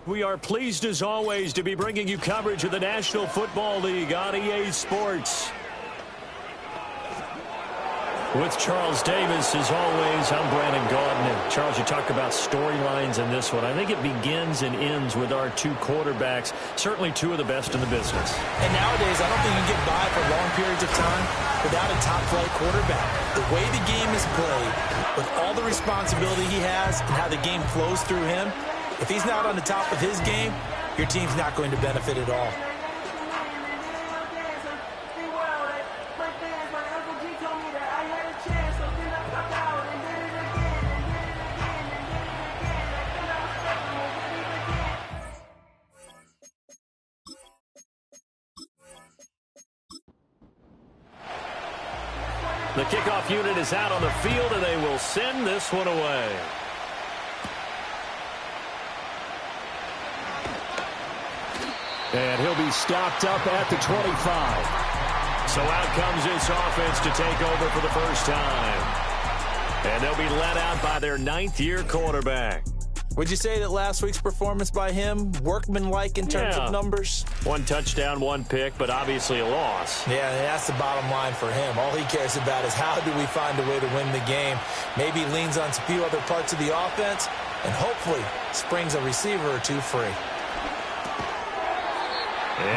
We are pleased as always to be bringing you coverage of the National Football League on EA Sports. With Charles Davis, as always, I'm Brandon Gaudin. Charles, you talk about storylines in this one. I think it begins and ends with our two quarterbacks, certainly two of the best in the business. And nowadays, I don't think you can get by for long periods of time without a top-flight quarterback. The way the game is played, with all the responsibility he has and how the game flows through him, if he's not on the top of his game, your team's not going to benefit at all. The kickoff unit is out on the field, and they will send this one away. And he'll be stopped up at the 25. So out comes this offense to take over for the first time. And they'll be led out by their ninth-year quarterback. Would you say that last week's performance by him, workmanlike in terms of numbers? One touchdown, one pick, but obviously a loss. Yeah, that's the bottom line for him. All he cares about is how do we find a way to win the game. Maybe he leans on a few other parts of the offense and hopefully springs a receiver or two free.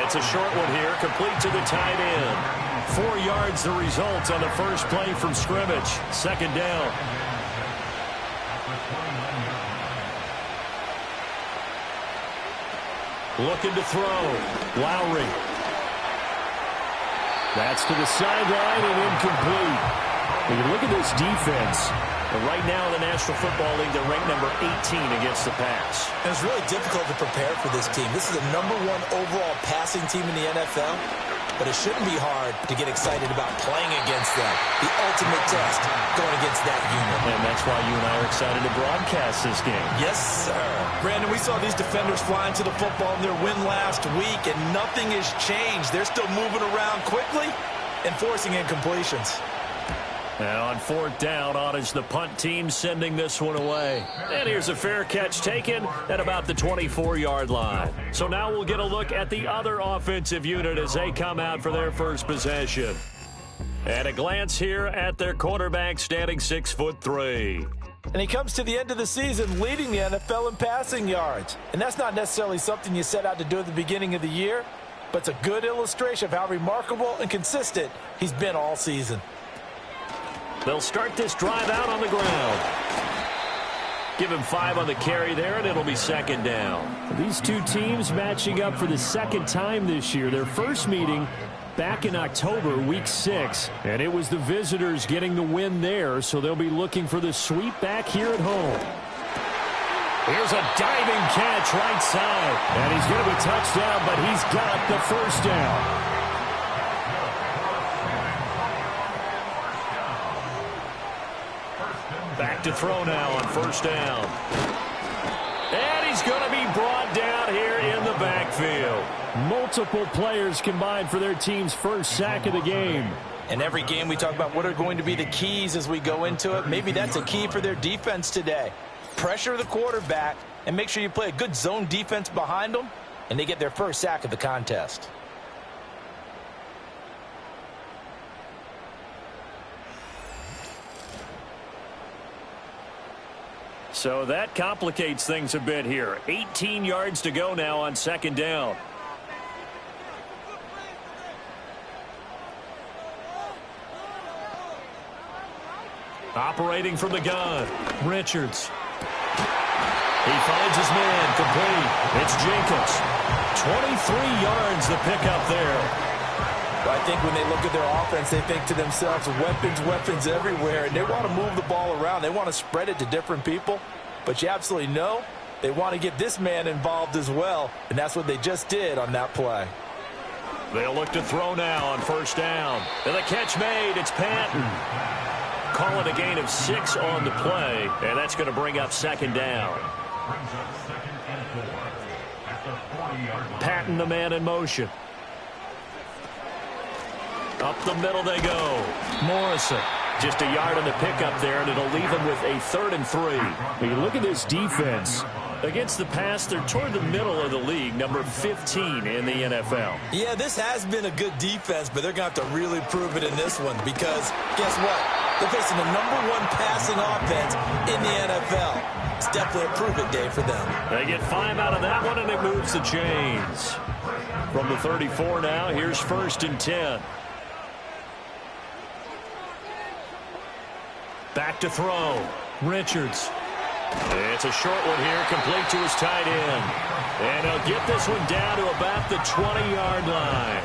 It's a short one here, complete to the tight end. 4 yards the result on the first play from scrimmage. Second down. Looking to throw. Lowry. That's to the sideline and incomplete. When you look at this defense, right now in the National Football League, they're ranked number 18 against the pass. And it's really difficult to prepare for this team. This is the #1 overall passing team in the NFL, but it shouldn't be hard to get excited about playing against them. The ultimate test going against that unit. And that's why you and I are excited to broadcast this game. Yes, sir. Brandon, we saw these defenders flying to the football in their win last week, and nothing has changed. They're still moving around quickly and forcing incompletions. Now on fourth down, on is the punt team sending this one away. And here's a fair catch taken at about the 24-yard line. So now we'll get a look at the other offensive unit as they come out for their first possession. At a glance here at their quarterback, standing 6'3". And he comes to the end of the season leading the NFL in passing yards. And that's not necessarily something you set out to do at the beginning of the year, but it's a good illustration of how remarkable and consistent he's been all season. They'll start this drive out on the ground. Give him 5 on the carry there, and it'll be second down. These two teams matching up for the second time this year. Their first meeting back in October, week 6. And it was the visitors getting the win there, so they'll be looking for the sweep back here at home. Here's a diving catch right side. And he's going to be touchdown, but he's got the first down. Back to throw now on first down. And he's going to be brought down here in the backfield. Multiple players combined for their team's first sack of the game. In every game we talk about what are going to be the keys as we go into it. Maybe that's a key for their defense today. Pressure the quarterback and make sure you play a good zone defense behind them, and they get their first sack of the contest. So that complicates things a bit here. 18 yards to go now on second down. Operating from the gun, Richards. He finds his man, complete. It's Jackals. 23 yards the pickup there. Well, I think when they look at their offense, they think to themselves, weapons, weapons everywhere, and they want to move the ball around. They want to spread it to different people, but you absolutely know they want to get this man involved as well, and that's what they just did on that play. They'll look to throw now on first down. And the catch made, it's Patton. Call it a gain of 6 on the play, and that's going to bring up second down. Patton, the man in motion. Up the middle they go. Morrison. Just a yard on the pickup there, and it'll leave him with a 3rd and 3. When you look at this defense, Against the pass, they're toward the middle of the league, number 15 in the NFL. Yeah, this has been a good defense, but they're going to have to really prove it in this one because guess what? They're facing the #1 passing offense in the NFL. It's definitely a prove-it day for them. They get 5 out of that one, and it moves the chains. From the 34 now, here's 1st and 10. Back to throw. Richards. It's a short one here, complete to his tight end. And he'll get this one down to about the 20-yard line.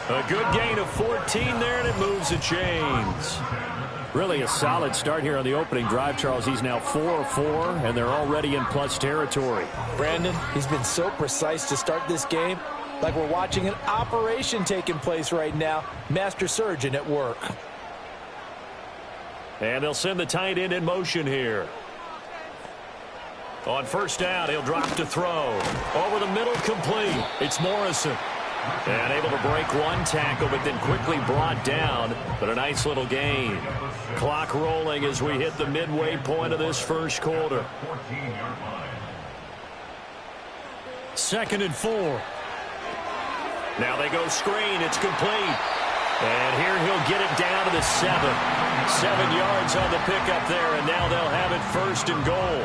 A good gain of 14 there, and it moves the chains. Really a solid start here on the opening drive, Charles. He's now 4-4, and they're already in plus territory. Brandon, he's been so precise to start this game, like we're watching an operation taking place right now. Master surgeon at work. And they'll send the tight end in motion here. On 1st down, he'll drop to throw. Over the middle, complete. It's Morrison. And able to break one tackle, but then quickly brought down. But a nice little gain. Clock rolling as we hit the midway point of this first quarter. 2nd and 4. Now they go screen. It's complete. And here he'll get it down to the 7. 7 yards on the pickup there, and now they'll have it 1st and goal.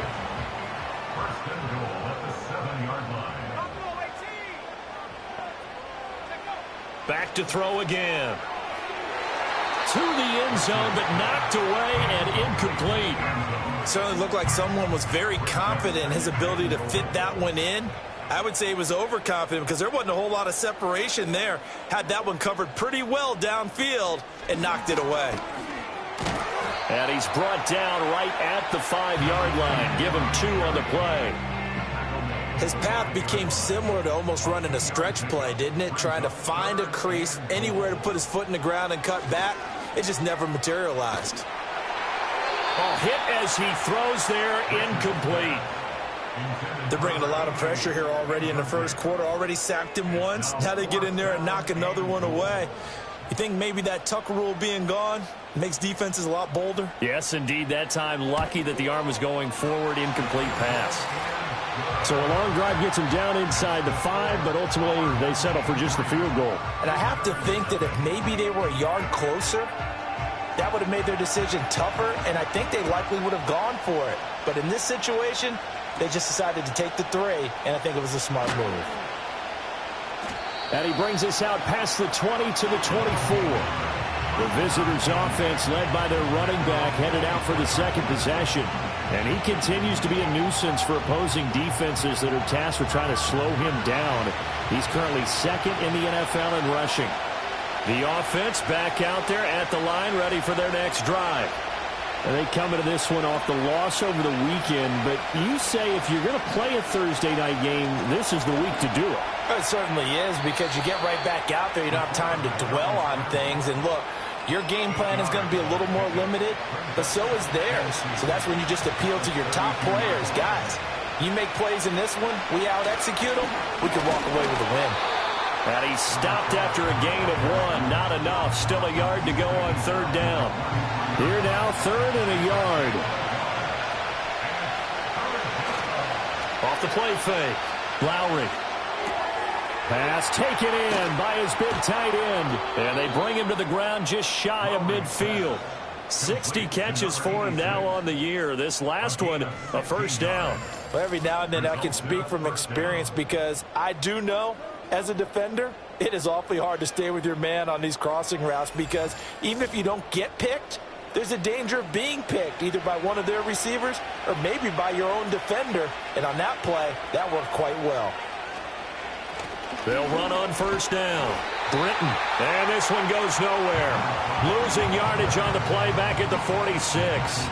Back to throw again. To the end zone, but knocked away and incomplete. Certainly looked like someone was very confident in his ability to fit that one in. I would say he was overconfident because there wasn't a whole lot of separation there. Had that one covered pretty well downfield and knocked it away. And he's brought down right at the 5-yard line. Give him 2 on the play. His path became similar to almost running a stretch play, didn't it? Trying to find a crease, anywhere to put his foot in the ground and cut back. It just never materialized. A hit as he throws there, incomplete. They're bringing a lot of pressure here already in the first quarter. Already sacked him once. Now they get in there and knock another one away. You think maybe that Tucker rule being gone makes defenses a lot bolder? Yes, indeed. That time, lucky that the arm was going forward, incomplete pass. So a long drive gets him down inside the 5, but ultimately they settle for just the field goal. And I have to think that if maybe they were a yard closer, that would have made their decision tougher, and I think they likely would have gone for it. But in this situation, they just decided to take the 3, and I think it was a smart move. And he brings us out past the 20 to the 24. The visitors' offense, led by their running back, headed out for the second possession. And he continues to be a nuisance for opposing defenses that are tasked with trying to slow him down. He's currently 2nd in the NFL in rushing. The offense back out there at the line, ready for their next drive. And they come into this one off the loss over the weekend. But you say if you're going to play a Thursday night game, this is the week to do it. It certainly is, because you get right back out there. You don't have time to dwell on things. And look, your game plan is going to be a little more limited, but so is theirs. So that's when you just appeal to your top players. Guys, you make plays in this one, we out-execute them, we can walk away with a win. And he stopped after a gain of 1. Not enough. Still a yard to go on 3rd down. Here now, 3rd and a yard. Off the play fake. Lowry. Pass taken in by his big tight end. And they bring him to the ground just shy of midfield. 60 catches for him now on the year. This last one, a 1st down. Well, every now and then I can speak from experience, because I do know, as a defender, it is awfully hard to stay with your man on these crossing routes, because even if you don't get picked, there's a danger of being picked, either by one of their receivers or maybe by your own defender. And on that play, that worked quite well. They'll run on 1st down. Britton. And this one goes nowhere. Losing yardage on the play back at the 46.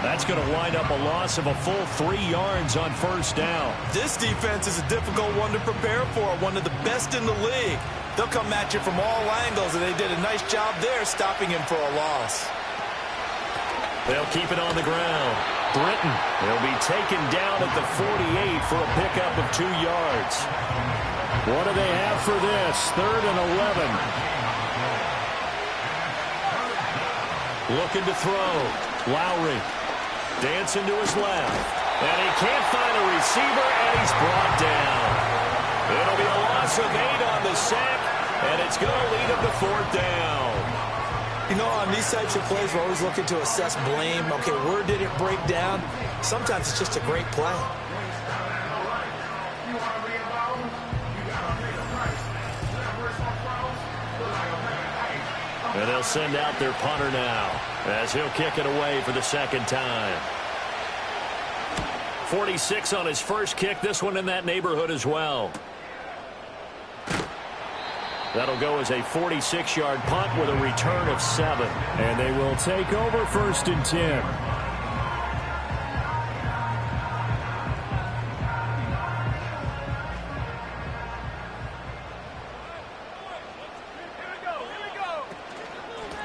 That's going to wind up a loss of a full 3 yards on 1st down. This defense is a difficult one to prepare for, one of the best in the league. They'll come at you from all angles, and they did a nice job there stopping him for a loss. They'll keep it on the ground. Britton will be taken down at the 48 for a pickup of 2 yards. What do they have for this? 3rd and 11. Looking to throw. Lowry. Dancing to his left. And he can't find a receiver, and he's brought down. It'll be a loss of 8 on the sack, and it's going to lead him to 4th down. You know, on these types of plays, we're always looking to assess blame. Okay, where did it break down? Sometimes it's just a great play. And they'll send out their punter now as he'll kick it away for the second time. 46 on his first kick. This one in that neighborhood as well. That'll go as a 46-yard punt with a return of 7. And they will take over 1st and 10.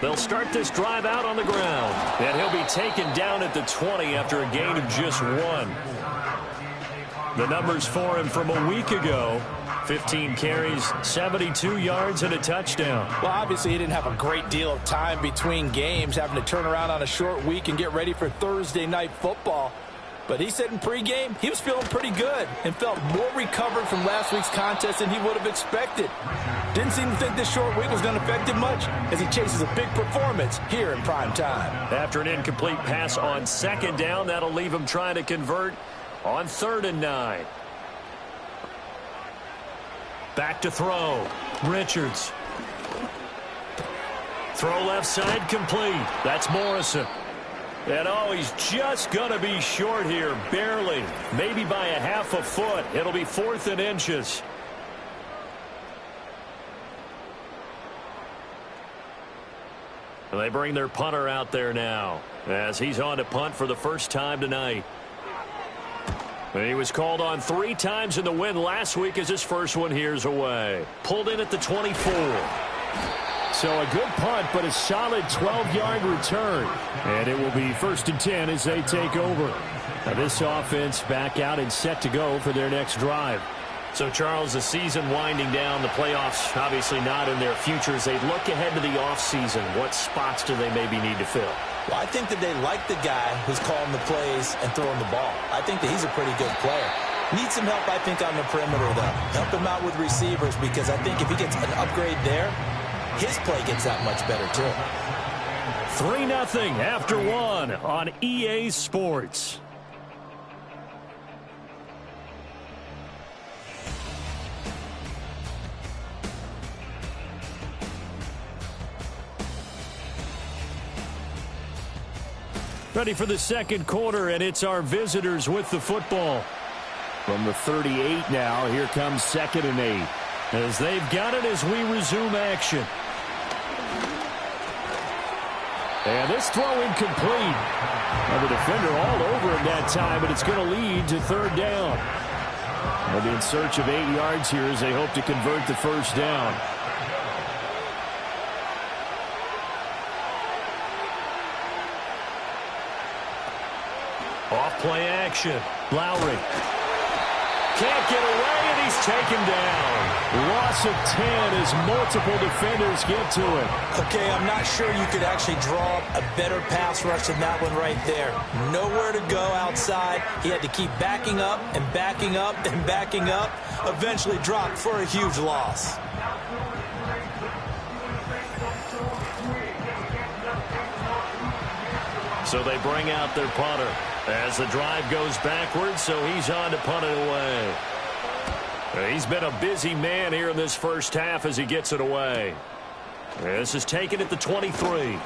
They'll start this drive out on the ground. And he'll be taken down at the 20 after a gain of just 1. The numbers for him from a week ago: 15 carries, 72 yards, and a touchdown. Well, obviously, he didn't have a great deal of time between games, having to turn around on a short week and get ready for Thursday night football. But he said in pregame he was feeling pretty good and felt more recovered from last week's contest than he would have expected. Didn't seem to think this short week was going to affect him much as he chases a big performance here in prime time. After an incomplete pass on 2nd down, that'll leave him trying to convert on 3rd and 9. Back to throw. Richards. Throw left side complete. That's Morrison. And oh, he's just going to be short here, barely. Maybe by a half a foot. It'll be 4th and inches. They bring their punter out there now as he's on to punt for the first time tonight. He was called on 3 times in the win last week as his first one here's away. Pulled in at the 24. So a good punt, but a solid 12-yard return. And it will be 1st and 10 as they take over. Now this offense back out and set to go for their next drive. So, Charles, the season winding down, the playoffs obviously not in their future. As they look ahead to the offseason, what spots do they maybe need to fill? Well, I think that they like the guy who's calling the plays and throwing the ball. I think that he's a pretty good player. Needs some help, I think, on the perimeter, though. Help him out with receivers because I think if he gets an upgrade there, his play gets that much better, too. 3-0 after 1 on EA Sports. Ready for the second quarter, and it's our visitors with the football. From the 38 now, here comes 2nd and 8. As they've got it as we resume action. And this throw incomplete. And the defender all over him that time, but it's going to lead to 3rd down. They'll be in search of 8 yards here as they hope to convert the 1st down. Off play action. Lowry. Can't get away, and he's taken down. Loss of 10 as multiple defenders get to it. Okay, I'm not sure you could actually draw a better pass rush than that one right there. Nowhere to go outside. He had to keep backing up and backing up and backing up. Eventually dropped for a huge loss. So they bring out their punter as the drive goes backwards, so he's on to punt it away. He's been a busy man here in this first half as he gets it away. This is taken at the 23.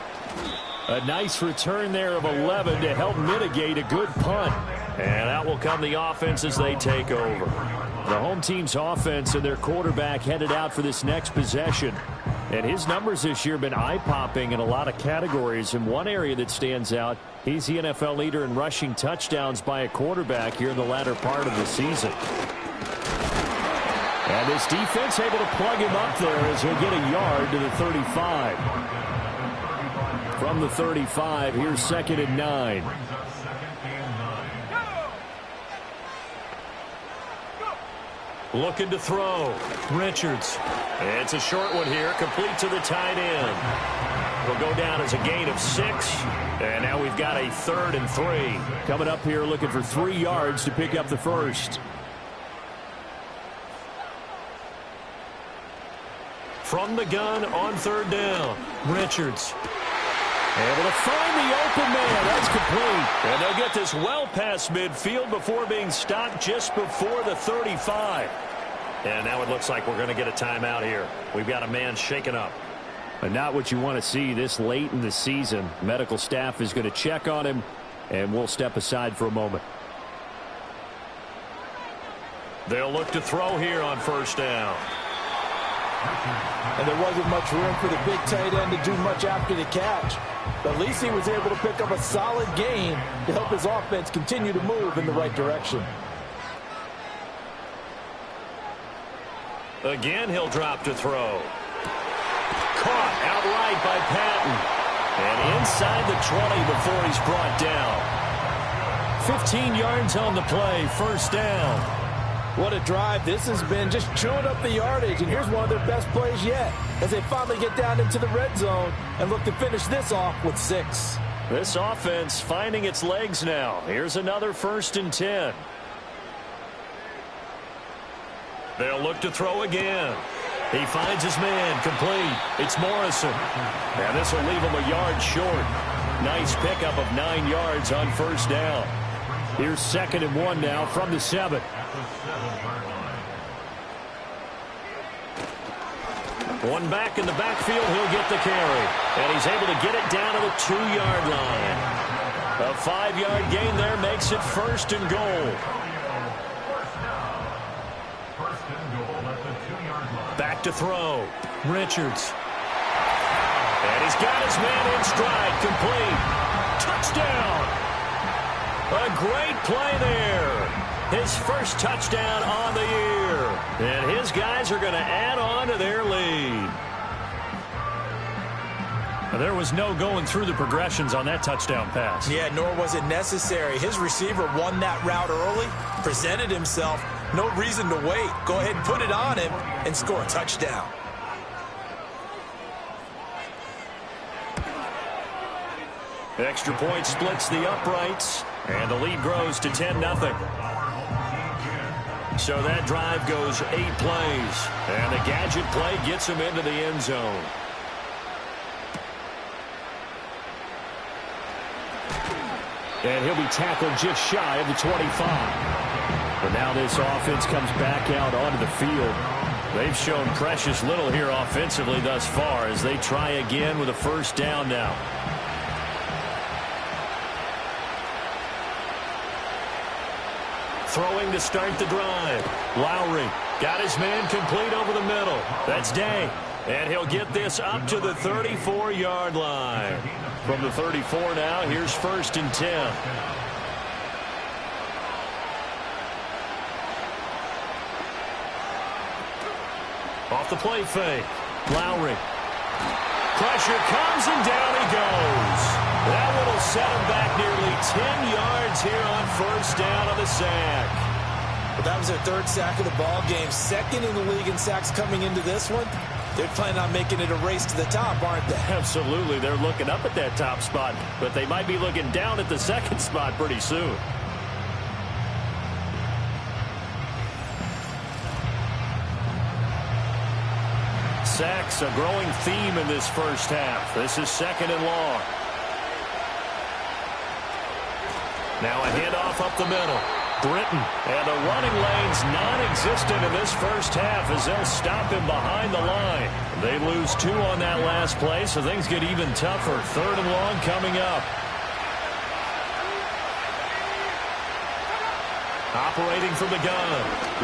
A nice return there of 11 to help mitigate a good punt. And out will come the offense as they take over. The home team's offense and their quarterback headed out for this next possession. And his numbers this year have been eye-popping in a lot of categories. In one area that stands out, he's the NFL leader in rushing touchdowns by a quarterback here in the latter part of the season. And this defense able to plug him up there as he'll get a yard to the 35. From the 35, here's 2nd and 9. Looking to throw. Richards. It's a short one here, complete to the tight end. It'll go down as a gain of 6. And now we've got a 3rd and 3. Coming up here looking for 3 yards to pick up the first. From the gun on 3rd down, Richards. Able to find the open man. That's complete. And they'll get this well past midfield before being stopped just before the 35. And now it looks like we're going to get a timeout here. We've got a man shaken up. And not what you want to see this late in the season. Medical staff is going to check on him, and we'll step aside for a moment. They'll look to throw here on 1st down. And there wasn't much room for the big tight end to do much after the catch. But at least he was able to pick up a solid gain to help his offense continue to move in the right direction. Again, he'll drop to throw. Caught outright by Patton. And inside the 20 before he's brought down. 15 yards on the play, 1st down. What a drive this has been, just chewing up the yardage. And here's one of their best plays yet as they finally get down into the red zone and look to finish this off with 6. This offense finding its legs now. Here's another 1st and 10. They'll look to throw again. He finds his man, complete. It's Morrison. And this will leave him a yard short. Nice pickup of 9 yards on 1st down. Here's 2nd and 1 now from the 7. One back in the backfield, he'll get the carry. And he's able to get it down to the 2-yard line. A 5-yard gain there makes it 1st and goal. Back to throw. Richards. And he's got his man in stride. Complete. Touchdown. A great play there. His first touchdown on the year. And his guys are going to add on to their lead. There was no going through the progressions on that touchdown pass. Yeah, nor was it necessary. His receiver won that route early, presented himself. No reason to wait. Go ahead and put it on him and score a touchdown. Extra point splits the uprights, and the lead grows to 10-0. So that drive goes 8 plays, and the gadget play gets him into the end zone. And he'll be tackled just shy of the 25. But now this offense comes back out onto the field. They've shown precious little here offensively thus far as they try again with a 1st down now. Throwing to start the drive. Lowry got his man complete over the middle. That's Day. And he'll get this up to the 34-yard line. From the 34 now, here's 1st and 10. Off the play fake. Lowry. Pressure comes and down he goes. That one will set him back nearly 10 yards here on 1st down on the sack. But that was their 3rd sack of the ball game. 2nd in the league in sacks coming into this one. They're planning on making it a race to the top, aren't they? Absolutely. They're looking up at that top spot, but they might be looking down at the 2nd spot pretty soon. Sacks, a growing theme in this 1st half. This is 2nd and long. Now a handoff up the middle. Britton. And the running lane's non-existent in this 1st half as they'll stop him behind the line. They lose 2 on that last play, so things get even tougher. 3rd and long coming up. Operating from the gun.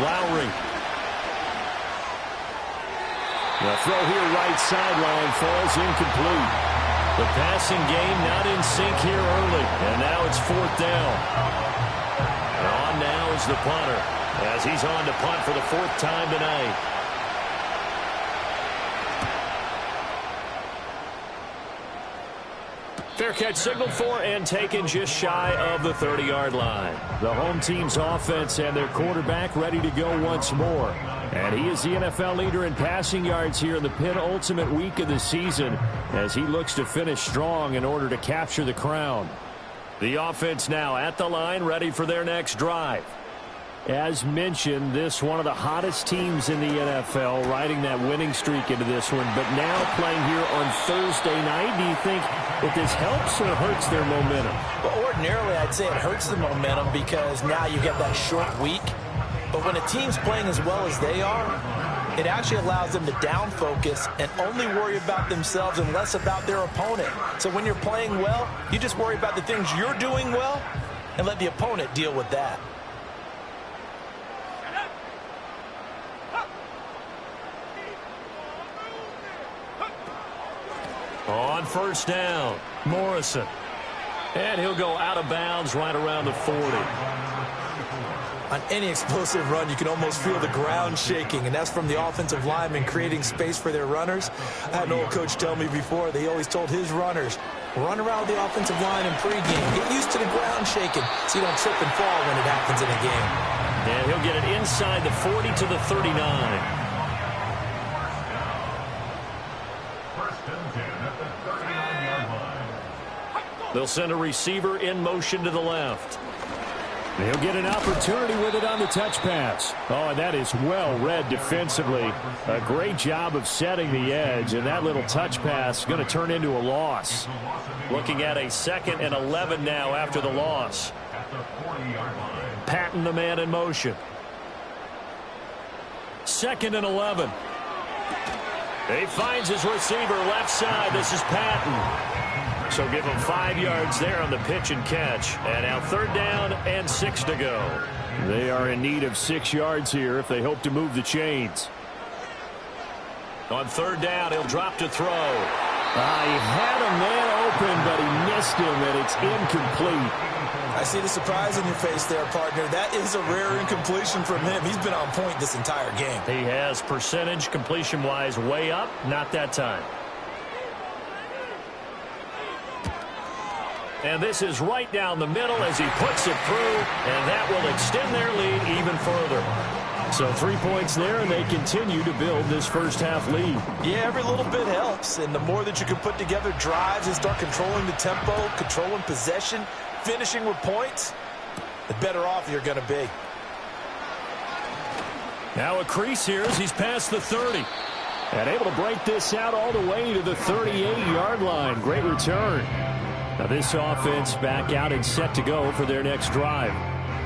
Lowry. The throw here right sideline falls incomplete. The passing game not in sync here early. And now it's 4th down. And on now is the punter as he's on to punt for the 4th time tonight. Fair catch signaled for and taken just shy of the 30-yard line. The home team's offense and their quarterback ready to go once more. And he is the NFL leader in passing yards here in the penultimate week of the season as he looks to finish strong in order to capture the crown. The offense now at the line, ready for their next drive. As mentioned, this one of the hottest teams in the NFL, riding that winning streak into this one, but now playing here on Thursday night. Do you think that this helps or hurts their momentum? Well, ordinarily, I'd say it hurts the momentum because now you get that short week. But when a team's playing as well as they are, it actually allows them to down focus and only worry about themselves and less about their opponent. So when you're playing well, you just worry about the things you're doing well and let the opponent deal with that. On first down, Morrison. And he'll go out of bounds right around the 40. On any explosive run, you can almost feel the ground shaking, and that's from the offensive linemen creating space for their runners. I had an old coach tell me before, they always told his runners, run around the offensive line in pregame. Get used to the ground shaking so you don't trip and fall when it happens in a game. And he'll get it inside the 40 to the 39. They'll send a receiver in motion to the left. He'll get an opportunity with it on the touch pass. Oh, and that is well read defensively. A great job of setting the edge, and that little touch pass is going to turn into a loss. Looking at a 2nd and 11 now after the loss. Patton, the man in motion. 2nd and 11. He finds his receiver left side. This is Patton. So give him 5 yards there on the pitch and catch. And now 3rd down and 6 to go. They are in need of 6 yards here if they hope to move the chains. On 3rd down, he'll drop to throw. He had a man open, but he missed him, and it's incomplete. I see the surprise in your face there, partner. That is a rare incompletion from him. He's been on point this entire game. He has percentage completion-wise way up, not that time. And this is right down the middle as he puts it through, and that will extend their lead even further. So 3 points there, and they continue to build this first half lead. Yeah, every little bit helps, and the more that you can put together drives and start controlling the tempo, controlling possession, finishing with points, the better off you're going to be. Now a crease here as he's past the 30. And able to break this out all the way to the 38-yard line. Great return. Now this offense back out and set to go for their next drive.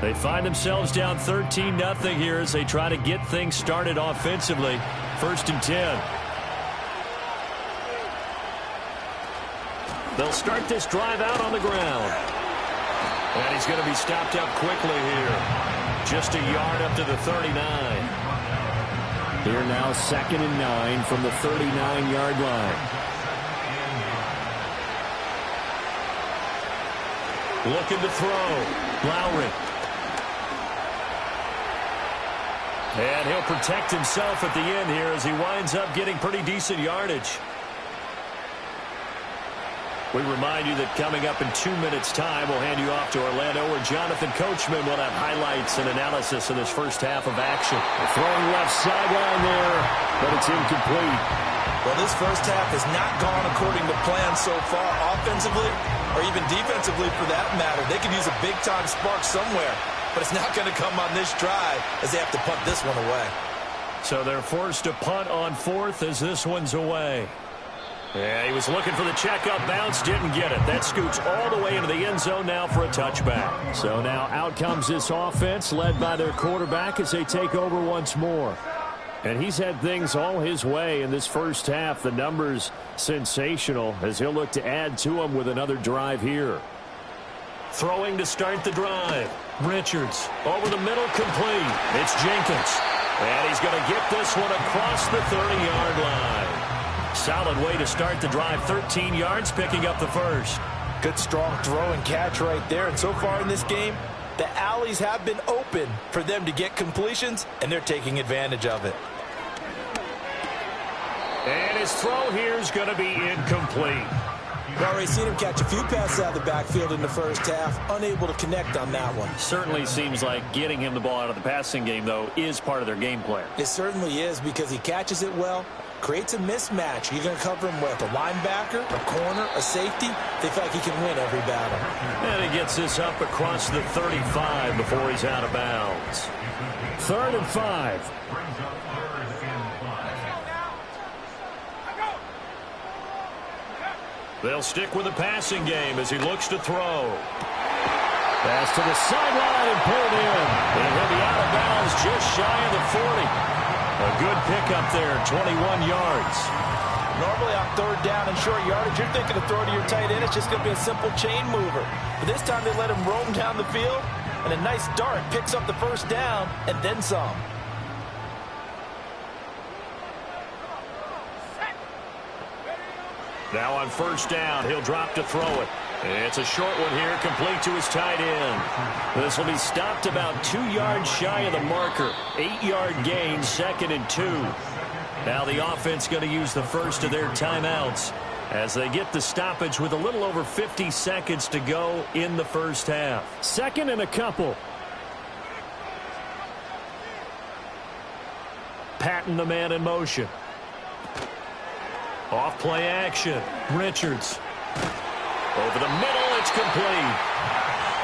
They find themselves down 13-0 here as they try to get things started offensively. 1st and 10. They'll start this drive out on the ground. And he's going to be stopped up quickly here. Just a yard up to the 39. Here now 2nd and 9 from the 39-yard line. Looking to throw. Lowry. And he'll protect himself at the end here as he winds up getting pretty decent yardage. We remind you that coming up in 2 minutes' time, we'll hand you off to Orlando, where Jonathan Coachman will have highlights and analysis of this first half of action. Throwing left sideline there, but it's incomplete. Well, this first half has not gone according to plan so far, offensively or even defensively for that matter. They could use a big-time spark somewhere, but it's not going to come on this drive as they have to punt this one away. So they're forced to punt on 4th as this one's away. Yeah, he was looking for the checkup bounce, didn't get it. That scoots all the way into the end zone now for a touchback. So now out comes this offense led by their quarterback as they take over once more. And he's had things all his way in this first half. The numbers sensational as he'll look to add to them with another drive here. Throwing to start the drive. Richards over the middle, complete. It's Jenkins. And he's going to get this one across the 30-yard line. Solid way to start the drive. 13 yards, picking up the first. Good strong throw and catch right there. And so far in this game, the alleys have been open for them to get completions, and they're taking advantage of it. And his throw here is going to be incomplete. We've already seen him catch a few passes out of the backfield in the first half, unable to connect on that one. Certainly seems like getting him the ball out of the passing game, though, is part of their game plan. It certainly is, because he catches it well, creates a mismatch. You're going to cover him with a linebacker, a corner, a safety. They feel like he can win every battle. And he gets this up across the 35 before he's out of bounds. 3rd and 5. They'll stick with the passing game as he looks to throw. Pass to the sideline and pulled in. And he'll be out of bounds just shy of the 40. A good pickup there, 21 yards. Normally on 3rd down and short yardage, you're thinking to throw to your tight end. It's just going to be a simple chain mover. But this time they let him roam down the field, and a nice dart picks up the 1st down and then some. Now on 1st down, he'll drop to throw it. It's a short one here, complete to his tight end. This will be stopped about 2 yards shy of the marker. 8-yard gain, 2nd and 2. Now the offense going to use the first of their timeouts as they get the stoppage with a little over 50 seconds to go in the first half. 2nd and a couple. Patting the man in motion. Off play action. Richards. Over the middle, it's complete.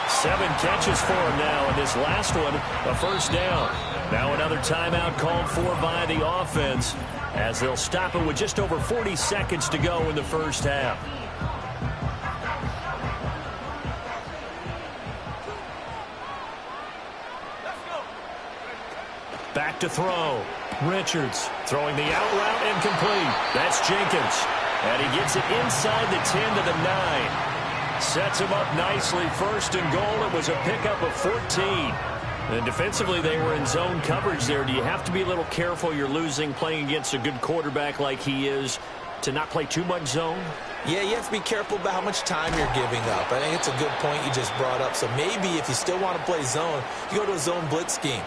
7 catches for him now, and this last one, a 1st down. Now another timeout called for by the offense as they'll stop it with just over 40 seconds to go in the first half. Back to throw. Richards throwing the out route and complete. That's Jenkins. And he gets it inside the 10 to the 9. Sets him up nicely. 1st and goal. It was a pickup of 14. And defensively, they were in zone coverage there. Do you have to be a little careful? You're losing playing against a good quarterback like he is to not play too much zone? Yeah, you have to be careful about how much time you're giving up. I think it's a good point you just brought up. So maybe if you still want to play zone, you go to a zone blitz scheme.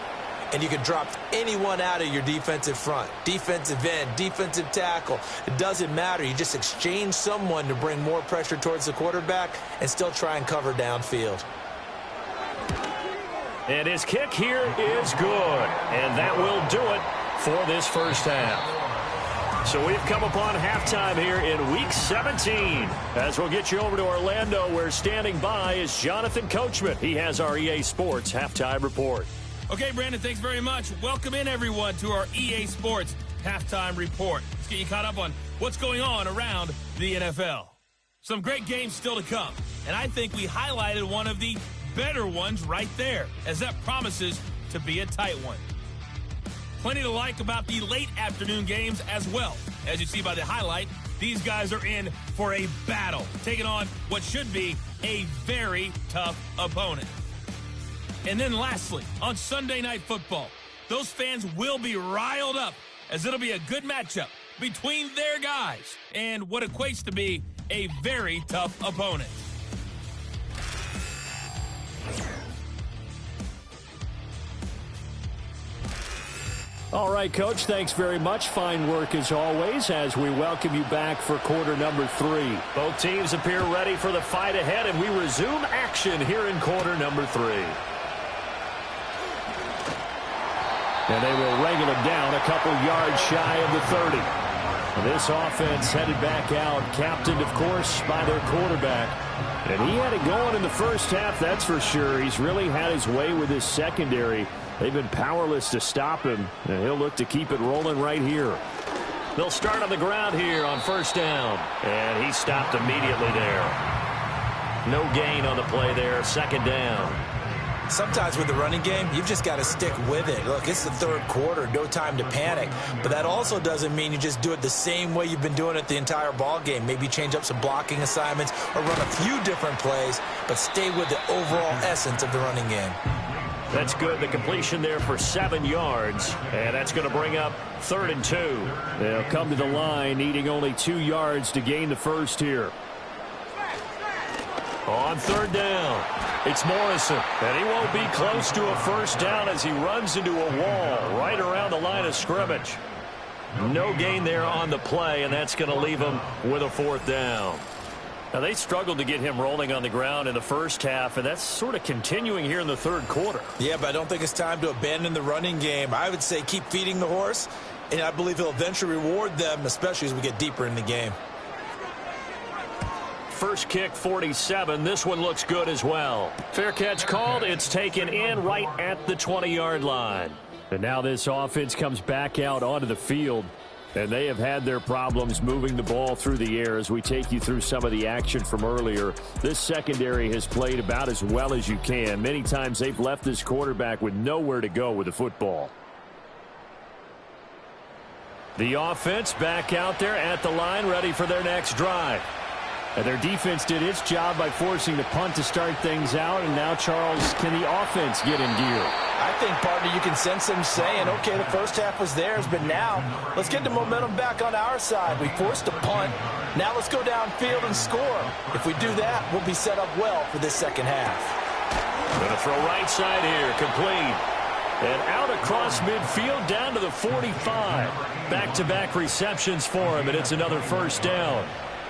And you can drop anyone out of your defensive front. Defensive end, defensive tackle. It doesn't matter. You just exchange someone to bring more pressure towards the quarterback and still try and cover downfield. And his kick here is good. And that will do it for this first half. So we've come upon halftime here in Week 17. As we'll get you over to Orlando, where standing by is Jonathan Coachman. He has our EA Sports Halftime Report. Okay, Brandon, thanks very much. Welcome in, everyone, to our EA Sports Halftime Report. Let's get you caught up on what's going on around the NFL. Some great games still to come, and I think we highlighted one of the better ones right there, as that promises to be a tight one. Plenty to like about the late afternoon games as well. As you see by the highlight, these guys are in for a battle, taking on what should be a very tough opponent. And then lastly, on Sunday Night Football, those fans will be riled up as it'll be a good matchup between their guys and what equates to be a very tough opponent. All right, Coach, thanks very much. Fine work as always as we welcome you back for quarter number 3. Both teams appear ready for the fight ahead, and we resume action here in quarter number 3. And they will wrangle him down a couple yards shy of the 30. And this offense headed back out, captained, of course, by their quarterback. And he had it going in the first half, that's for sure. He's really had his way with his secondary. They've been powerless to stop him, and he'll look to keep it rolling right here. They'll start on the ground here on 1st down. And he stopped immediately there. No gain on the play there, 2nd down. Sometimes with the running game, you've just got to stick with it. Look, it's the 3rd quarter, no time to panic. But that also doesn't mean you just do it the same way you've been doing it the entire ball game. Maybe change up some blocking assignments or run a few different plays, but stay with the overall essence of the running game. That's good. The completion there for 7 yards, and that's going to bring up 3rd and 2. They'll come to the line, needing only 2 yards to gain the first here. On 3rd down, it's Morrison, and he won't be close to a 1st down as he runs into a wall right around the line of scrimmage. No gain there on the play, and that's going to leave him with a 4th down. Now, they struggled to get him rolling on the ground in the first half, and that's sort of continuing here in the third quarter. Yeah, but I don't think it's time to abandon the running game. I would say keep feeding the horse, and I believe he'll eventually reward them, especially as we get deeper in the game. First kick, 47. This one looks good as well. Fair catch called. It's taken in right at the 20-yard line. And now this offense comes back out onto the field. And they have had their problems moving the ball through the air as we take you through some of the action from earlier. This secondary has played about as well as you can. Many times they've left this quarterback with nowhere to go with the football. The offense back out there at the line, ready for their next drive. And their defense did its job by forcing the punt to start things out. And now, Charles, can the offense get in gear? I think, partner, you can sense them saying, okay, the first half was theirs, but now let's get the momentum back on our side. We forced a punt. Now let's go downfield and score. If we do that, we'll be set up well for this second half. Going to throw right side here, complete. And out across midfield down to the 45. Back-to-back receptions for him, and it's another first down.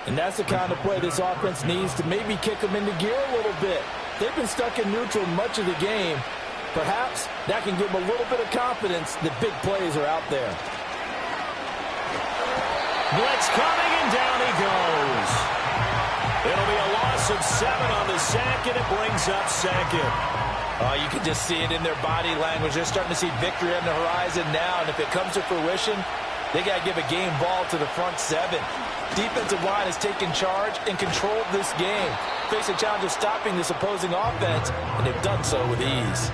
And that's the kind of play this offense needs to maybe kick them into gear a little bit. They've been stuck in neutral much of the game. Perhaps that can give them a little bit of confidence that big plays are out there. Blitz coming, and down he goes. It'll be a loss of 7 on the sack, and it brings up second. You can just see it in their body language. They're starting to see victory on the horizon now, and if it comes to fruition, they got to give a game ball to the front 7. Defensive line has taken charge and controlled this game. Face a challenge of stopping this opposing offense, and they've done so with ease.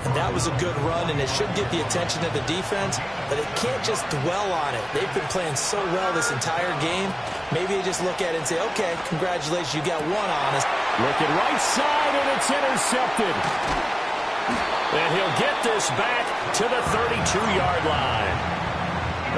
And that was a good run, and it should get the attention of the defense, but it can't just dwell on it. They've been playing so well this entire game. Maybe they just look at it and say, okay, congratulations, you got one on us. Looking right side, and it's intercepted. And he'll get this back to the 32-yard line.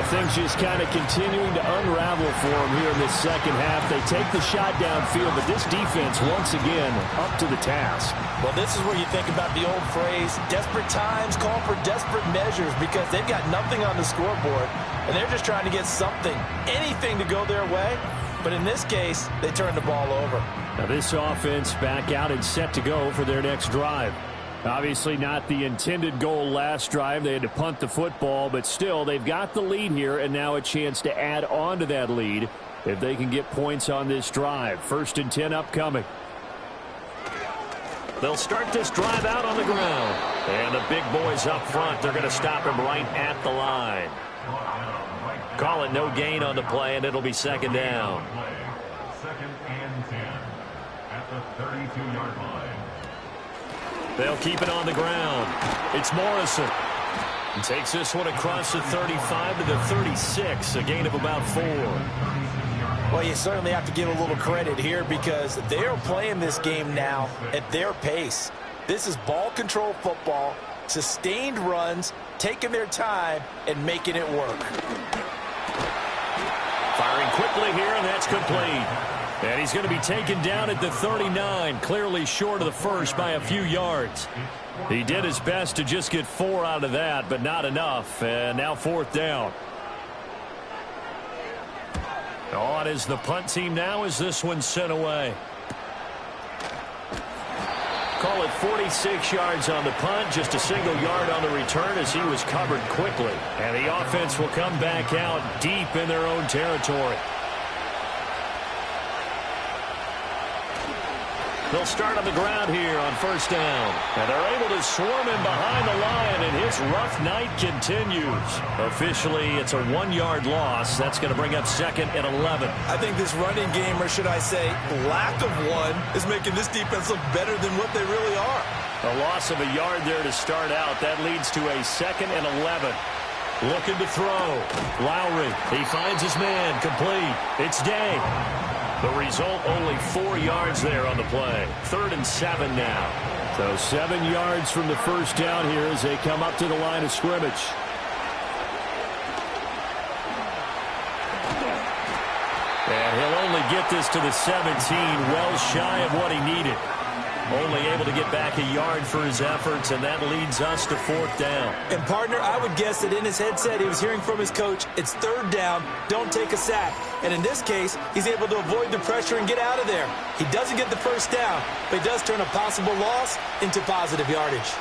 Things just kind of continuing to unravel for them here in this second half. They take the shot downfield, but this defense, once again, up to the task. Well, this is where you think about the old phrase, desperate times call for desperate measures, because they've got nothing on the scoreboard, and they're just trying to get something, anything to go their way. But in this case, they turn the ball over. Now this offense back out and set to go for their next drive. Obviously not the intended goal last drive. They had to punt the football, but still they've got the lead here, and now a chance to add on to that lead if they can get points on this drive. 1st and 10 upcoming. They'll start this drive out on the ground. And the big boys up front, they're going to stop him right at the line. Call it no gain on the play, and it'll be second down. 2nd and 10 at the 32-yard line. They'll keep it on the ground. It's Morrison. He takes this one across the 35 to the 36, a gain of about 4. Well, you certainly have to give a little credit here because they are playing this game now at their pace. This is ball control football, sustained runs, taking their time, and making it work. Firing quickly here, and that's complete. And he's going to be taken down at the 39, clearly short of the first by a few yards. He did his best to just get 4 out of that, but not enough. And now 4th down. On is the punt team now as this one's sent away. Call it 46 yards on the punt, just a single yard on the return as he was covered quickly. And the offense will come back out deep in their own territory. They'll start on the ground here on 1st down. And they're able to swarm him behind the line, and his rough night continues. Officially, it's a 1-yard loss. That's going to bring up 2nd and 11. I think this running game, or should I say lack of one, is making this defense look better than what they really are. A loss of a yard there to start out. That leads to a 2nd and 11. Looking to throw. Lowry, he finds his man, complete. It's Day. The result, only 4 yards there on the play. 3rd and 7 now. So 7 yards from the first down here as they come up to the line of scrimmage. And he'll only get this to the 17, well shy of what he needed. only able to get back a yard for his efforts, and that leads us to 4th down. And, partner, I would guess that in his headset he was hearing from his coach, it's 3rd down, don't take a sack. And in this case, he's able to avoid the pressure and get out of there. He doesn't get the 1st down, but he does turn a possible loss into positive yardage.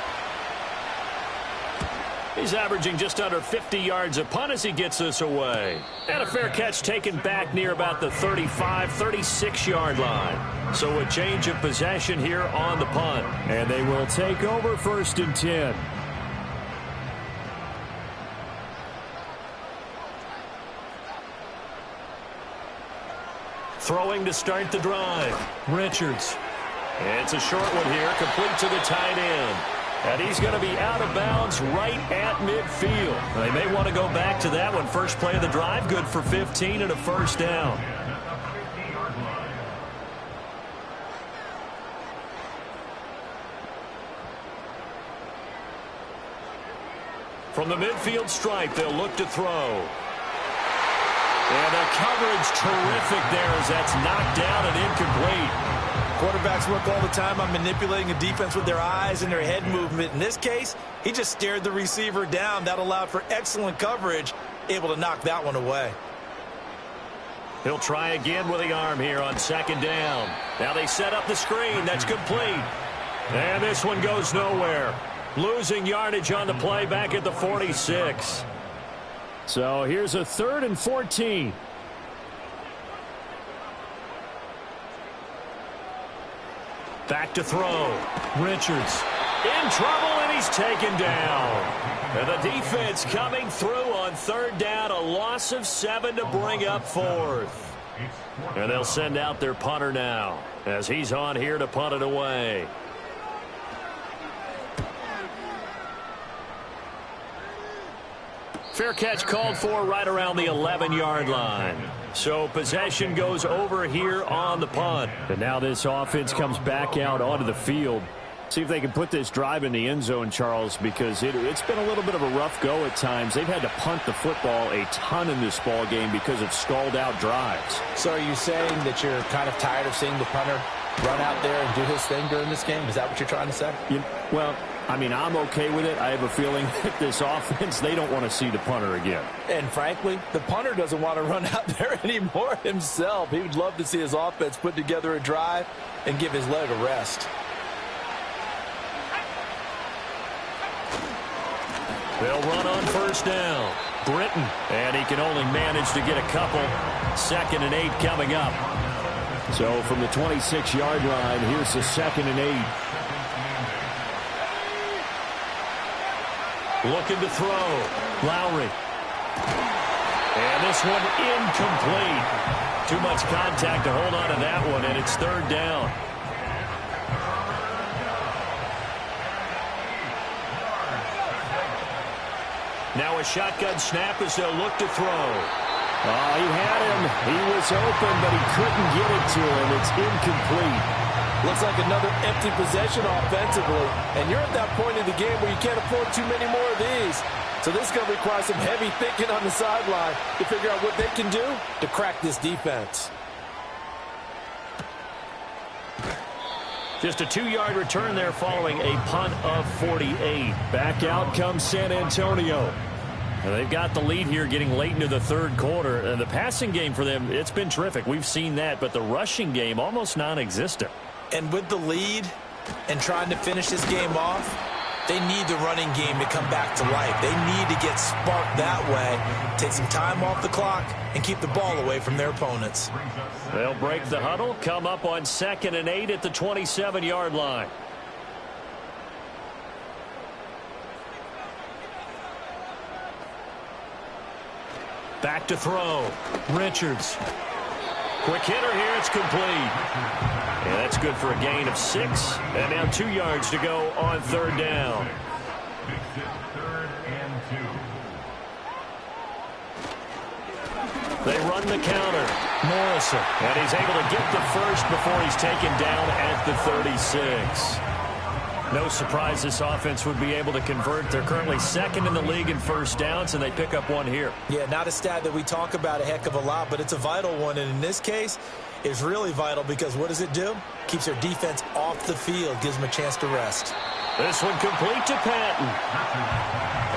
He's averaging just under 50 yards a punt as he gets this away. And a fair catch taken back near about the 35, 36-yard line. So a change of possession here on the punt. And they will take over 1st and 10. Throwing to start the drive. Richards. It's a short one here, complete to the tight end. And he's going to be out of bounds right at midfield. They may want to go back to that one. First play of the drive, good for 15 and a 1st down. From the midfield stripe, they'll look to throw. And the coverage terrific there as that's knocked down and incomplete. Quarterbacks work all the time on manipulating a defense with their eyes and their head movement. In this case, he just stared the receiver down. That allowed for excellent coverage, able to knock that one away. He'll try again with the arm here on 2nd down. Now they set up the screen. That's complete. And this one goes nowhere. Losing yardage on the play back at the 46. So here's a 3rd and 14. Back to throw. Richards in trouble, and he's taken down. And the defense coming through on 3rd down. A loss of 7 to bring up 4th. And they'll send out their punter now as he's on here to punt it away. Fair catch called for right around the 11-yard line. So possession goes over here on the punt. And now this offense comes back out onto the field. See if they can put this drive in the end zone, Charles, because it's been a little bit of a rough go at times. They've had to punt the football a ton in this ball game because of stalled-out drives. So are you saying that you're kind of tired of seeing the punter run out there and do his thing during this game? Is that what you're trying to say? Well, I mean, I'm okay with it. I have a feeling that this offense, they don't want to see the punter again. And frankly, the punter doesn't want to run out there anymore himself. He would love to see his offense put together a drive and give his leg a rest. They'll run on 1st down. Britton, and he can only manage to get a couple. 2nd and 8 coming up. So from the 26-yard line, here's the 2nd and 8. Looking to throw. Lowry. And this one incomplete. Too much contact to hold on to that one, and it's 3rd down. Now a shotgun snap as they'll look to throw. Oh, he had him. He was open, but he couldn't get it to him. It's incomplete. Looks like another empty possession offensively. And you're at that point in the game where you can't afford too many more of these. So this is going to require some heavy thinking on the sideline to figure out what they can do to crack this defense. Just a 2-yard return there following a punt of 48. Back out comes San Antonio. And they've got the lead here getting late into the 3rd quarter. And the passing game for them, it's been terrific. We've seen that, but the rushing game almost non-existent. And with the lead and trying to finish this game off, they need the running game to come back to life. They need to get sparked that way, take some time off the clock, and keep the ball away from their opponents. They'll break the huddle, come up on 2nd and 8 at the 27-yard line. Back to throw. Richards. Quick hitter here. It's complete. And that's good for a gain of 6. And now 2 yards to go on 3rd down. Makes it 3rd and 2. They run the counter. Morrison. And he's able to get the first before he's taken down at the 36. No surprise this offense would be able to convert. They're currently second in the league in first downs, and they pick up one here. Yeah, not a stat that we talk about a heck of a lot, but it's a vital one. And in this case, it's really vital because what does it do? Keeps their defense off the field, gives them a chance to rest. This one complete to Patton.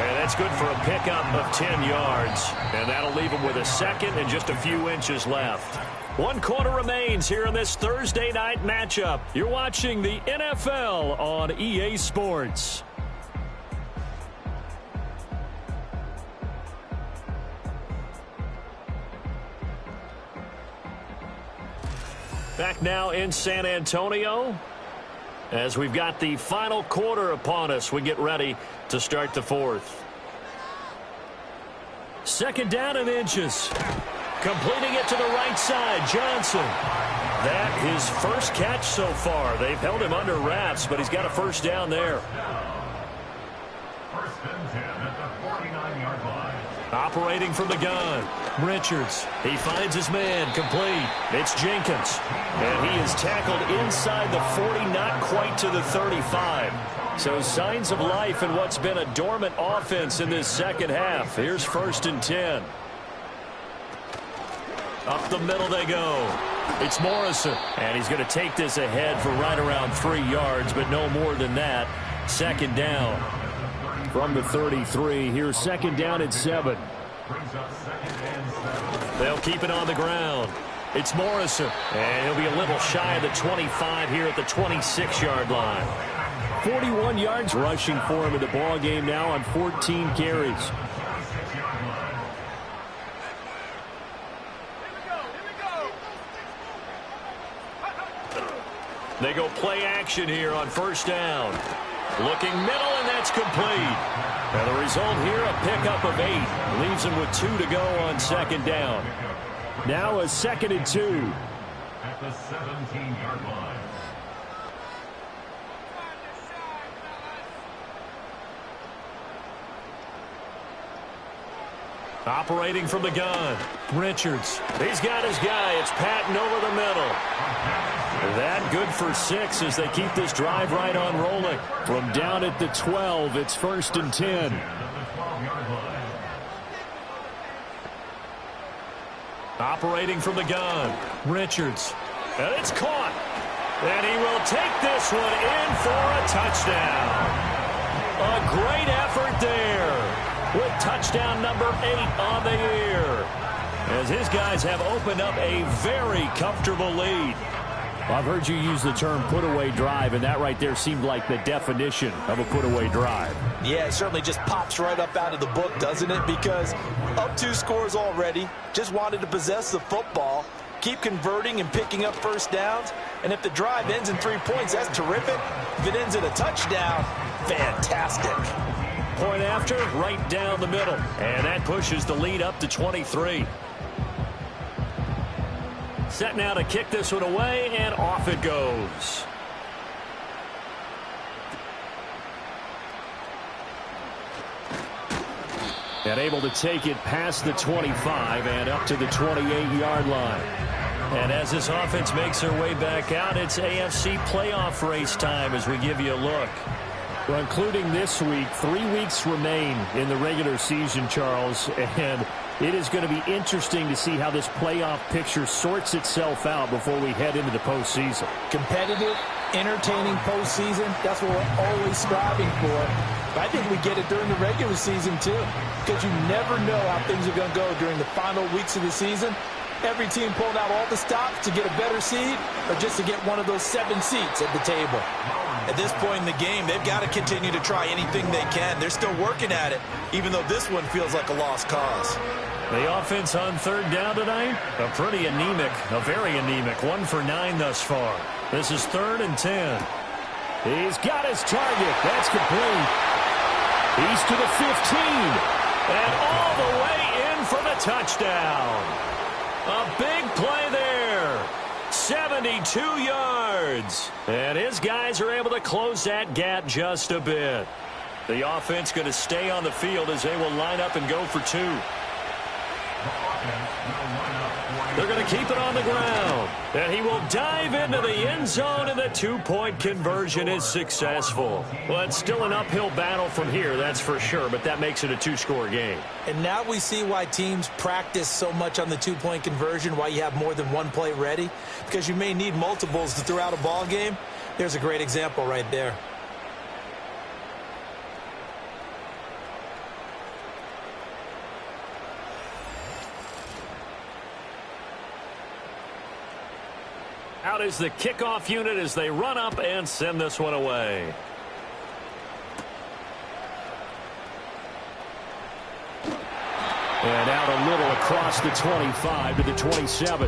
And that's good for a pickup of 10 yards. And that'll leave him with a second and just a few inches left. 1 quarter remains here in this Thursday night matchup. You're watching the NFL on EA Sports. Back now in San Antonio as we've got the final quarter upon us. We get ready to start the fourth. Second down and inches. Completing it to the right side, Johnson. That his first catch so far. They've held him under wraps, but he's got a first down there. First and 10 at the 49-yard line. Operating from the gun, Richards. He finds his man, complete. It's Jenkins. And he is tackled inside the 40, not quite to the 35. So signs of life in what's been a dormant offense in this second half. Here's first and 10. Up the middle they go. It's Morrison. And he's going to take this ahead for right around 3 yards, but no more than that. Second down. From the 33, here's second down at 7. They'll keep it on the ground. It's Morrison. And he'll be a little shy of the 25 here at the 26-yard line. 41 yards rushing for him in the ball game now on 14 carries. They go play action here on first down. Looking middle, and that's complete. And the result here, a pickup of 8. Leaves him with 2 to go on second down. Now a second and 2. At the 17-yard line. Operating from the gun, Richards. He's got his guy. It's Patton over the middle. That good for 6 as they keep this drive right on rolling. From down at the 12, it's first and 10. Operating from the gun, Richards. And it's caught. And he will take this one in for a touchdown. A great effort there with touchdown number 8 on the year, as his guys have opened up a very comfortable lead. I've heard you use the term put-away drive, and that right there seemed like the definition of a put-away drive. Yeah, it certainly just pops right up out of the book, doesn't it? Because up 2 scores already, just wanted to possess the football, keep converting and picking up first downs, and if the drive ends in 3 points, that's terrific. If it ends in a touchdown, fantastic. Point after, right down the middle. And that pushes the lead up to 23. Set now to kick this one away, and off it goes. And able to take it past the 25 and up to the 28-yard line. And as this offense makes their way back out, it's AFC playoff race time as we give you a look. Well, including this week, 3 weeks remain in the regular season, Charles, and it is going to be interesting to see how this playoff picture sorts itself out before we head into the postseason. Competitive, entertaining postseason, that's what we're always striving for. But I think we get it during the regular season, too, because you never know how things are going to go during the final weeks of the season. Every team pulling out all the stops to get a better seed or just to get one of those 7 seats at the table. At this point in the game, they've got to continue to try anything they can. They're still working at it, even though this one feels like a lost cause. The offense on third down tonight, a pretty anemic, a very anemic. 1 for 9 thus far. This is 3rd and 10. He's got his target. That's complete. He's to the 15. And all the way in for the touchdown. A big play there. 72 yards. And his guys are able to close that gap just a bit. The offense going to stay on the field as they will line up and go for 2. They're going to keep it on the ground. And he will dive into the end zone, and the two-point conversion is successful. Well, it's still an uphill battle from here, that's for sure, but that makes it a two-score game. And now we see why teams practice so much on the two-point conversion, why you have more than one play ready, because you may need multiples to throw out a ball game. There's a great example right there. Out is the kickoff unit as they run up and send this one away. And out a little across the 25 to the 27.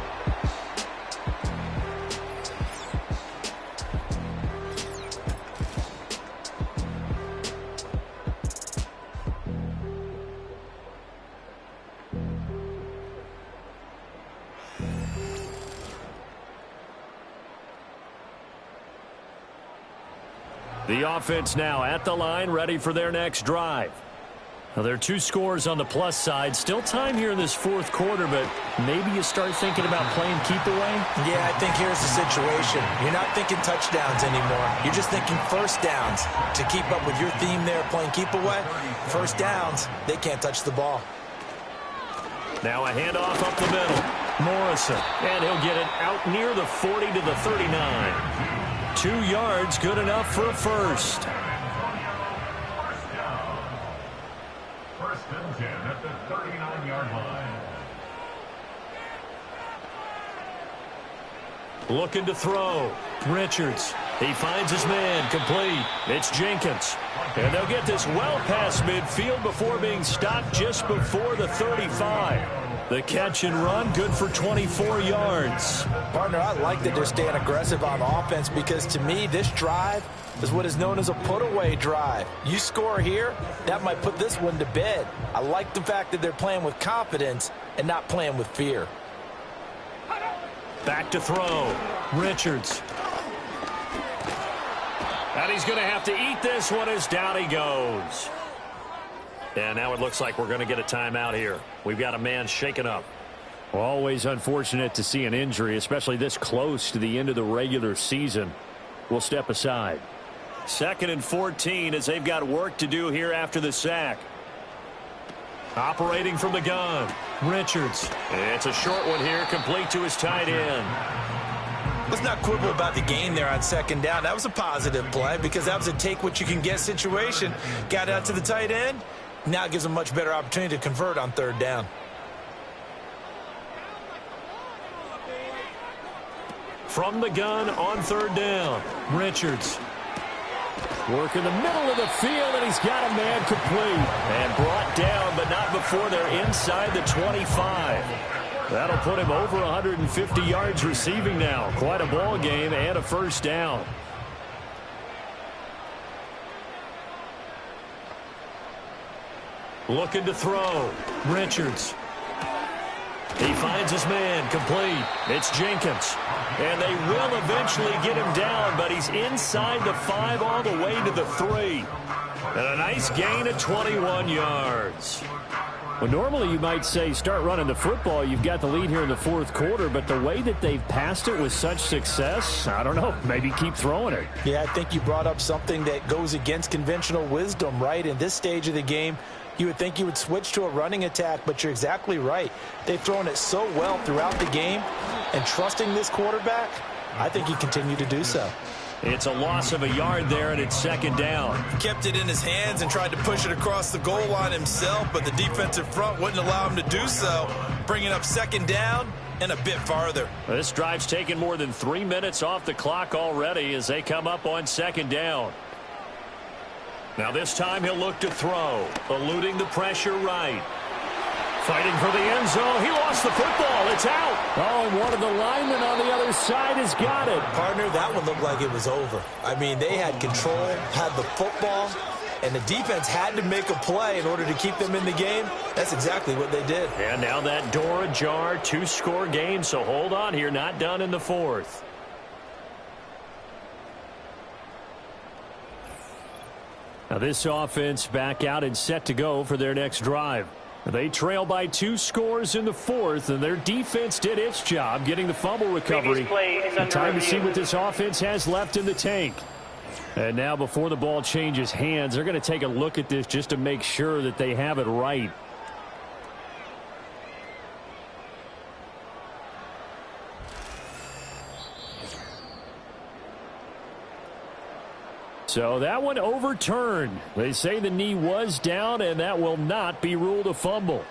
The offense now at the line, ready for their next drive. Now, there are two scores on the plus side. Still time here in this fourth quarter, but maybe you start thinking about playing keep away? Yeah, I think here's the situation. You're not thinking touchdowns anymore. You're just thinking first downs. To keep up with your theme there, playing keep away, first downs, they can't touch the ball. Now a handoff up the middle. Morrison, and he'll get it out near the 40 to the 39. 2 yards, good enough for a first. First and 10 at the 39-yard line. Looking to throw. Richards. He finds his man. Complete. It's Jenkins. And they'll get this well past midfield before being stopped just before the 35. The catch and run, good for 24 yards. Partner, I like that they're staying aggressive on offense because, to me, this drive is what is known as a put-away drive. You score here, that might put this one to bed. I like the fact that they're playing with confidence and not playing with fear. Back to throw. Richards. And he's going to have to eat this one as down he goes. And now it looks like we're going to get a timeout here. We've got a man shaken up. Well, always unfortunate to see an injury, especially this close to the end of the regular season. We'll step aside. 2nd and 14 as they've got work to do here after the sack. Operating from the gun. Richards. It's a short one here, complete to his tight end. Let's not quibble about the game there on 2nd down. That was a positive play because that was a take-what-you-can-get situation. Got out to the tight end. Now it gives them a much better opportunity to convert on 3rd down. From the gun on 3rd down. Richards. Work in the middle of the field, and he's got a man complete. And brought down, but not before they're inside the 25. That'll put him over 150 yards receiving now. Quite a ball game and a first down. Looking to throw. Richards. He finds his man. Complete. It's Jenkins. And they will eventually get him down, but he's inside the 5 all the way to the 3. And a nice gain of 21 yards. Well, normally you might say start running the football. You've got the lead here in the fourth quarter, but the way that they've passed it with such success, I don't know, maybe keep throwing it. Yeah, I think you brought up something that goes against conventional wisdom, right? In this stage of the game, you would think you would switch to a running attack, but you're exactly right. They've thrown it so well throughout the game, and trusting this quarterback, I think he continued to do so. It's a loss of a yard there, and it's 2nd down. Kept it in his hands and tried to push it across the goal line himself, but the defensive front wouldn't allow him to do so, bringing up 2nd down and a bit farther. This drive's taken more than 3 minutes off the clock already as they come up on 2nd down. Now this time he'll look to throw, eluding the pressure right. Fighting for the end zone. He lost the football. It's out. Oh, and one of the linemen on the other side has got it. Partner, that one looked like it was over. I mean, they had control, had the football, and the defense had to make a play in order to keep them in the game. That's exactly what they did. And now that door ajar, 2-score game, so hold on here. Not done in the 4th. Now this offense back out and set to go for their next drive. They trail by 2 scores in the fourth, and their defense did its job getting the fumble recovery. Time to see what this offense has left in the tank. And now before the ball changes hands, they're going to take a look at this just to make sure that they have it right. So that one overturned. They say the knee was down, and that will not be ruled a fumble.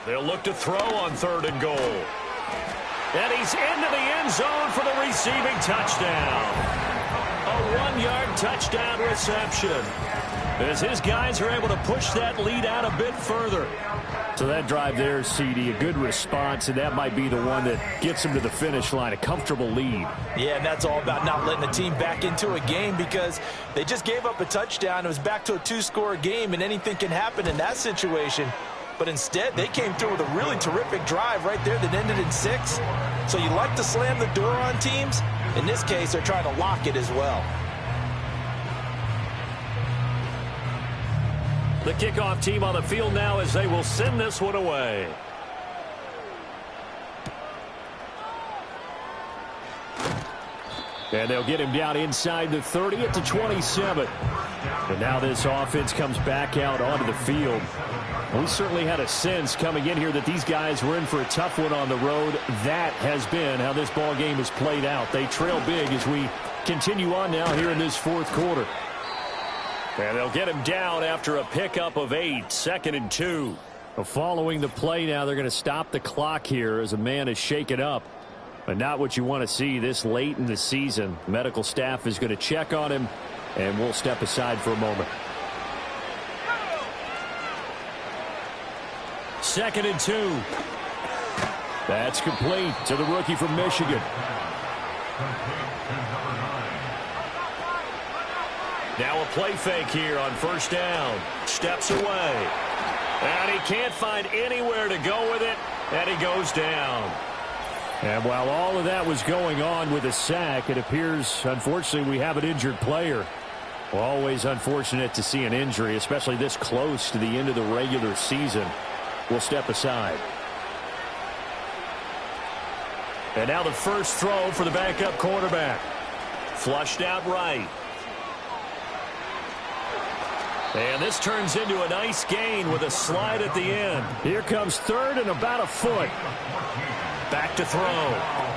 They'll look to throw on 3rd and goal. And he's into the end zone for the receiving touchdown. A 1-yard touchdown reception, as his guys are able to push that lead out a bit further. So that drive there, CD, a good response, and that might be the one that gets them to the finish line, a comfortable lead. Yeah, and that's all about not letting the team back into a game because they just gave up a touchdown. It was back to a 2-score game, and anything can happen in that situation. But instead, they came through with a really terrific drive right there that ended in 6. So you like to slam the door on teams. In this case, they're trying to lock it as well. The kickoff team on the field now as they will send this one away. And they'll get him down inside the 30 at the 27. And now this offense comes back out onto the field. We certainly had a sense coming in here that these guys were in for a tough one on the road. That has been how this ball game has played out. They trail big as we continue on now here in this fourth quarter. And they'll get him down after a pickup of 8, 2nd and 2. Following the play now, they're going to stop the clock here as a man is shaken up. But not what you want to see this late in the season. Medical staff is going to check on him, and we'll step aside for a moment. 2nd and 2. That's complete to the rookie from Michigan. Now a play fake here on 1st down. Steps away. And he can't find anywhere to go with it, and he goes down. And while all of that was going on with a sack, it appears, unfortunately, we have an injured player. Well, always unfortunate to see an injury, especially this close to the end of the regular season. We'll step aside. And now the first throw for the backup quarterback. Flushed out right. And this turns into a nice gain with a slide at the end. Here comes 3rd and about a foot. Back to throw.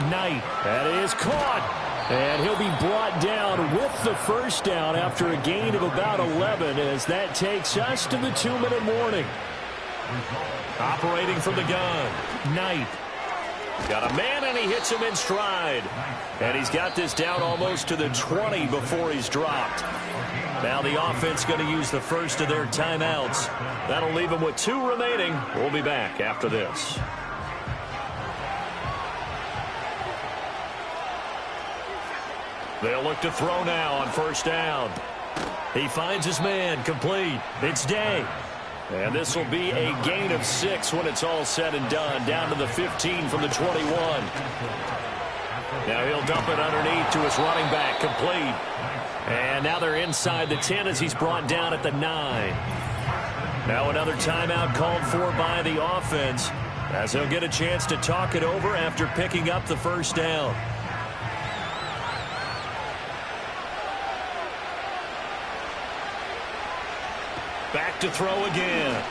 Knight. That is caught. And he'll be brought down with the first down after a gain of about 11 as that takes us to the 2-minute warning. Operating from the gun. Knight. Got a man and he hits him in stride. And he's got this down almost to the 20 before he's dropped. Now the offense going to use the first of their timeouts. That'll leave them with 2 remaining. We'll be back after this. They'll look to throw now on 1st down. He finds his man, complete. It's Day. And this will be a gain of 6 when it's all said and done. Down to the 15 from the 21. Now he'll dump it underneath to his running back, complete. And now they're inside the 10 as he's brought down at the 9. Now another timeout called for by the offense as they'll get a chance to talk it over after picking up the first down. Back to throw again.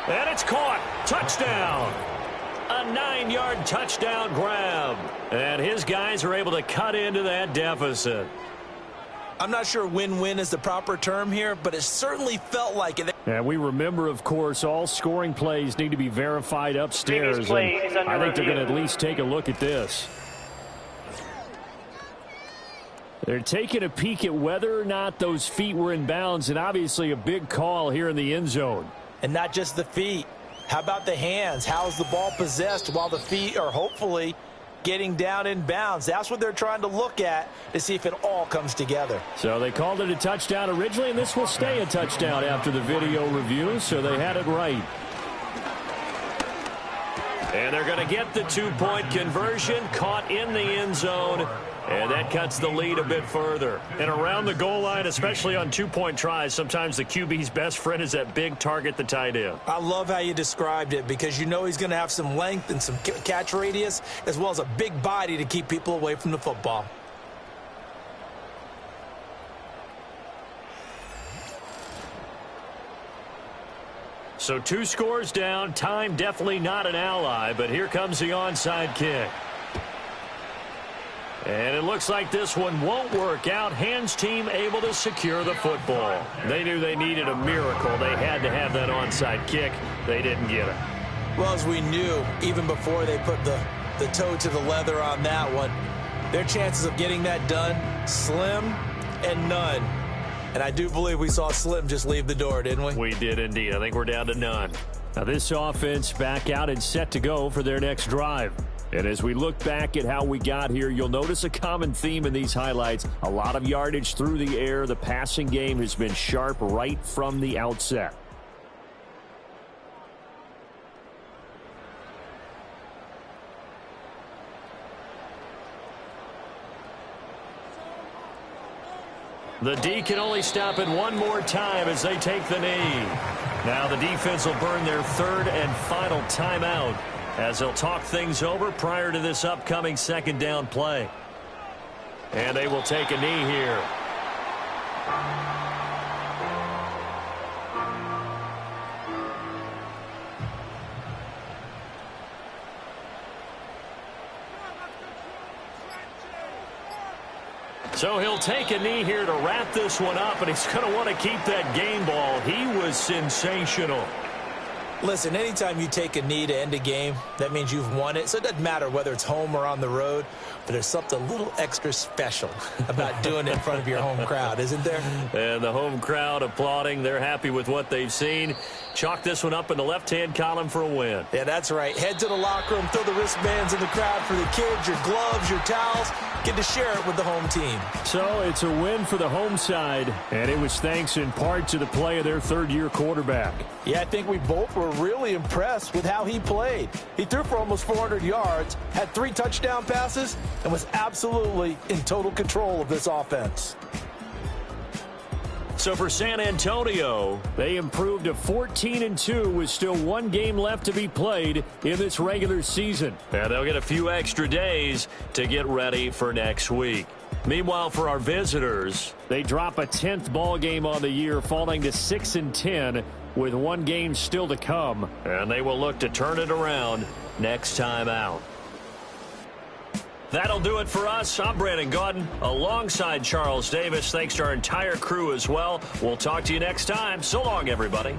And it's caught. Touchdown. A 9-yard touchdown grab. And his guys are able to cut into that deficit. I'm not sure win-win is the proper term here, but it certainly felt like it. And we remember, of course, all scoring plays need to be verified upstairs. And I think they're going to at least take a look at this. They're taking a peek at whether or not those feet were in bounds, and obviously a big call here in the end zone. And not just the feet. How about the hands? How's the ball possessed while the feet are hopefully getting down in bounds? That's what they're trying to look at to see if it all comes together. So they called it a touchdown originally, and this will stay a touchdown after the video review, so they had it right. And they're going to get the 2-point conversion, caught in the end zone. And that cuts the lead a bit further. And around the goal line, especially on two-point tries, sometimes the QB's best friend is that big target, the tight end. I love how you described it because you know he's going to have some length and some catch radius as well as a big body to keep people away from the football. So 2 scores down. Time definitely not an ally, but here comes the onside kick. And it looks like this one won't work out. Hands team able to secure the football. They knew they needed a miracle. They had to have that onside kick. They didn't get it. Well, as we knew, even before they put the toe to the leather on that one, their chances of getting that done, slim and none. And I do believe we saw Slim just leave the door, didn't we? We did indeed. I think we're down to none. Now this offense back out and set to go for their next drive. And as we look back at how we got here, you'll notice a common theme in these highlights. A lot of yardage through the air. The passing game has been sharp right from the outset. The D can only stop it one more time as they take the knee. Now the defense will burn their third and final timeout as they'll talk things over prior to this upcoming second down play. And they will take a knee here. So he'll take a knee here to wrap this one up, and he's going to want to keep that game ball. He was sensational. Listen, anytime you take a knee to end a game, that means you've won it. So it doesn't matter whether it's home or on the road, but there's something a little extra special about doing it in front of your home crowd, isn't there? And the home crowd applauding. They're happy with what they've seen. Chalk this one up in the left-hand column for a win. Yeah, that's right. Head to the locker room, throw the wristbands in the crowd for the kids, your gloves, your towels. Get to share it with the home team. So it's a win for the home side, and it was thanks in part to the play of their third-year quarterback. Yeah, I think we both were really impressed with how he played. He threw for almost 400 yards, had 3 touchdown passes, and was absolutely in total control of this offense. So for San Antonio, they improved to 14-2 with still 1 game left to be played in this regular season. and they'll get a few extra days to get ready for next week. Meanwhile, for our visitors, they drop a 10th ball game on the year, falling to 6-10 with 1 game still to come. and they will look to turn it around next time out. That'll do it for us. I'm Brandon Gaudin alongside Charles Davis. Thanks to our entire crew as well. We'll talk to you next time. So long, everybody.